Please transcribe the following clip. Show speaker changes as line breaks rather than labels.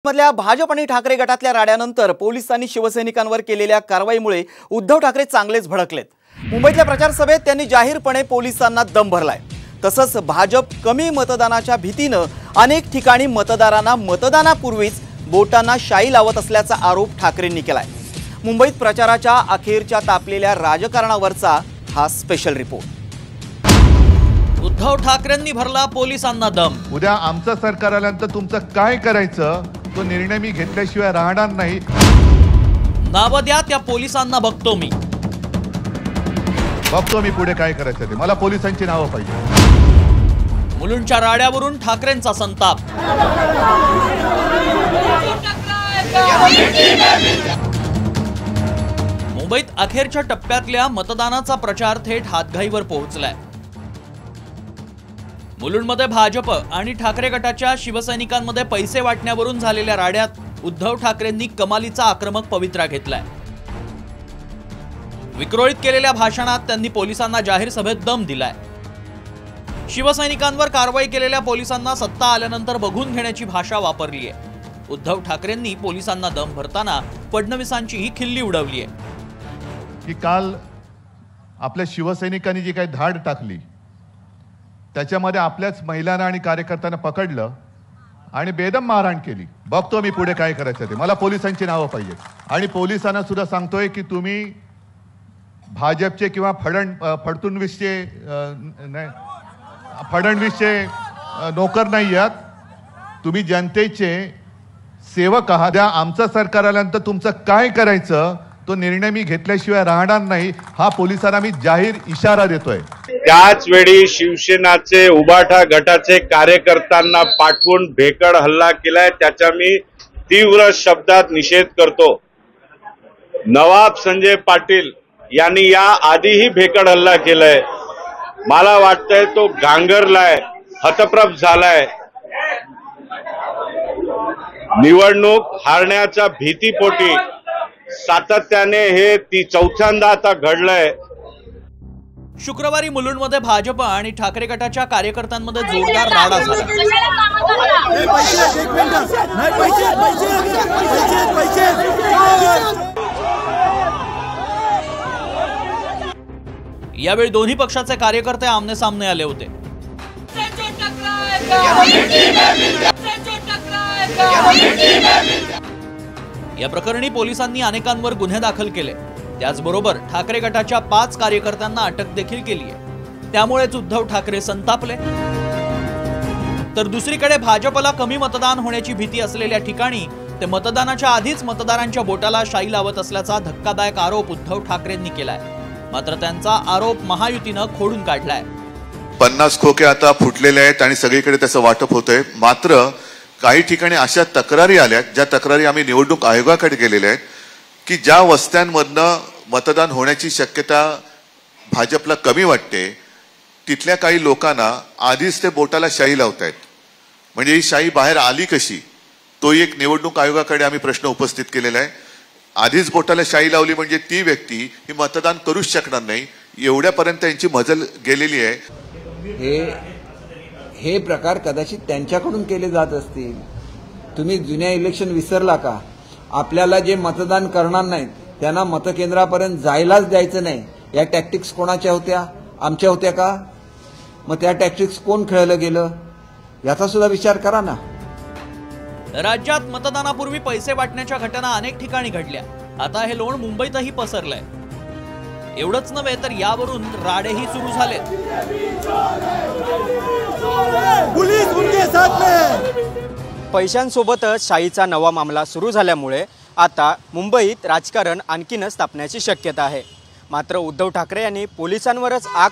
मधल्या भाजप आणि ठाकरे गटातल्या राड्यानंतर पोलिसांनी शिवसैनिकांवर केलेल्या कारवाईमुळे उद्धव ठाकरे चांगलेच भडकलेत। मुंबईतल्या प्रचार सभेत त्यांनी जाहीरपणे पोलिसांना दम भरलाय। तसंच भाजप कमी मतदानाच्या भीतीने अनेक ठिकाणी मतदारांना मतदानापूर्वीच बोटांना शाई लावत असल्याचा आरोप ठाकरेंनी केलाय। मुंबईत प्रचाराच्या अखेरच्या तापलेल्या राजकारणावरचा हा स्पेशल रिपोर्ट।
उद्धव ठाकरेंनी भरला पोलिसांना दम।
उद्या आमचं सरकार आल्यानंतर तुमचं काय करायचं तो निर्णय मी घेतल्याशिवाय राहणार नाही।
नाव द्या त्या पोलिसांना बघतो मी
पुढे काय करायचं ते। मला पोलिसांची नावं पाहिजे।
मुलुंडच्या राड्यावरून ठाकरेंचा संताप। मुंबईत अखेरच्या टप्प्यातल्या मतदानाचा प्रचार थेट हातघाईवर पोहोचलाय। मुलुंडमध्ये भाजप आणि ठाकरे गटाच्या शिवसैनिकांमध्ये पैसे वाटण्यावरून झालेल्या राड्यात उद्धव ठाकरेंनी कमालीचा आक्रमक पवित्रा घेतलाय। विक्रोळीत केलेल्या भाषणात त्यांनी पोलिसांना जाहीर सभेत दम दिलाय। शिवसैनिकांवर कारवाई केलेल्या पोलिसांना सत्ता आल्यानंतर बघून घेण्याची भाषा वापरली आहे। उद्धव ठाकरेंनी पोलिसांना दम भरताना फडणवीसांची ही खिल्ली उडवली आहे
की काल आपल्या शिवसैनिकांनी जी काही धाड टाकली त्याच्यामध्ये आपल्याच महिलांना आणि कार्यकर्त्यांना पकडलं आणि बेदम मारहाण केली। बघतो मी पुढे काय करायचं ते। मला पोलिसांची नावं पाहिजे आणि पोलिसांना सुद्धा सांगतोय की तुम्ही भाजपचे किंवा फडणवीसचे नोकर नाही आहात, तुम्ही जनतेचे सेवक आहात। आमचं सरकार आल्यानंतर तुमचं काय करायचं तो निर्णय मी घेतल्याशिवाय राहणार नाही, हा पोलिसांना मी जाहीर इशारा देतोय।
त्याच वेळी शिवसेनाचे उबाठा गटाचे कार्यकर्त्यांना पाठवून भेकड हल्ला केलाय, त्याचा मी तीव्र शब्दात निषेध करतो। नवाब संजय पाटील यांनी या आधीही भेकड हल्ला केलाय। मला वाटतंय तो गांगरलाय, हतप्रभ झालाय। निवडणूक हारण्याच्या भीतीपोटी सातत्याने हे चौथ्यांदा आता घडलंय।
शुक्रवारी मुलुंडमध्ये भाजप आणि ठाकरे गटाच्या कार्यकर्त्यांमध्ये जोरदार राडा झाला। यावेळी दोन्ही पक्षाचे कार्यकर्ते आमने सामने आले होते। या प्रकरणी पोलिसांनी अनेकांवर गुन्हे दाखल केले। त्याचबरोबर ठाकरे गटाच्या 5 कार्यकर्त्यांना अटक देखील केली आहे। त्यामुळेच उद्धव ठाकरे संतापले। तर दुसरीकडे भाजपला कमी मतदान होण्याची भीती असलेल्या ठिकाणी ते मतदानाच्या आधीच मतदारांच्या बोटाला शाई लावत असल्याचा धक्कादायक आरोप उद्धव ठाकरेंनी केलाय। मात्र त्यांचा आरोप महायुतीनं खोडून काढलाय।
50 खोके आता फुटलेले आहेत आणि सगळीकडे त्याचं वाटप होतंय। मात्र काही ठिकाणी अशा तक्रारी आल्या ज्या तक्रारी आम्ही निवडणूक आयोगाकडे गेलेल्या आहेत की ज्या वस्त्यांमधनं मतदान होण्याची शक्यता भाजपला कमी वाटते तिथल्या काही लोकांना आधीच ते बोटाला शाई लावतायत। म्हणजे ही शाई बाहेर आली कशी, तो एक निवडणूक आयोगाकडे आम्ही प्रश्न उपस्थित केलेला आहे। आधीच बोटाला शाई लावली म्हणजे ती व्यक्ती ही मतदान करूच शकणार नाही, एवढ्यापर्यंत यांची मजल गेलेली आहे।
हे प्रकार कदाचित त्यांच्याकडून केले जात असतील। तुम्ही जुन्या इलेक्शन विसरला का? आपल्याला जे मतदान करणार नाहीत त्यांना मतकेंद्रापर्यंत जायलाच द्यायचं नाही, या टॅक्टिक्स कोणाच्या होत्या? आमच्या होत्या का? मग त्या टॅक्टिक्स कोण खेळलं गेलं याचा सुद्धा विचार करा ना।
राज्यात मतदानापूर्वी पैसे वाटण्याच्या घटना अनेक ठिकाणी घडल्या। आता हे लोण मुंबईतही पसरलंय। एवढंच नव्हे तर यावरून राडेही सुरू झालेत।
पैशांसोबतच शाईचा नवा मामला सुरू झाल्यामुळे आता मुंबईत राजकारण आणखीनच तापण्याची शक्यता आहे। मात्र उद्धव ठाकरे यांनी पोलिसांवरच आग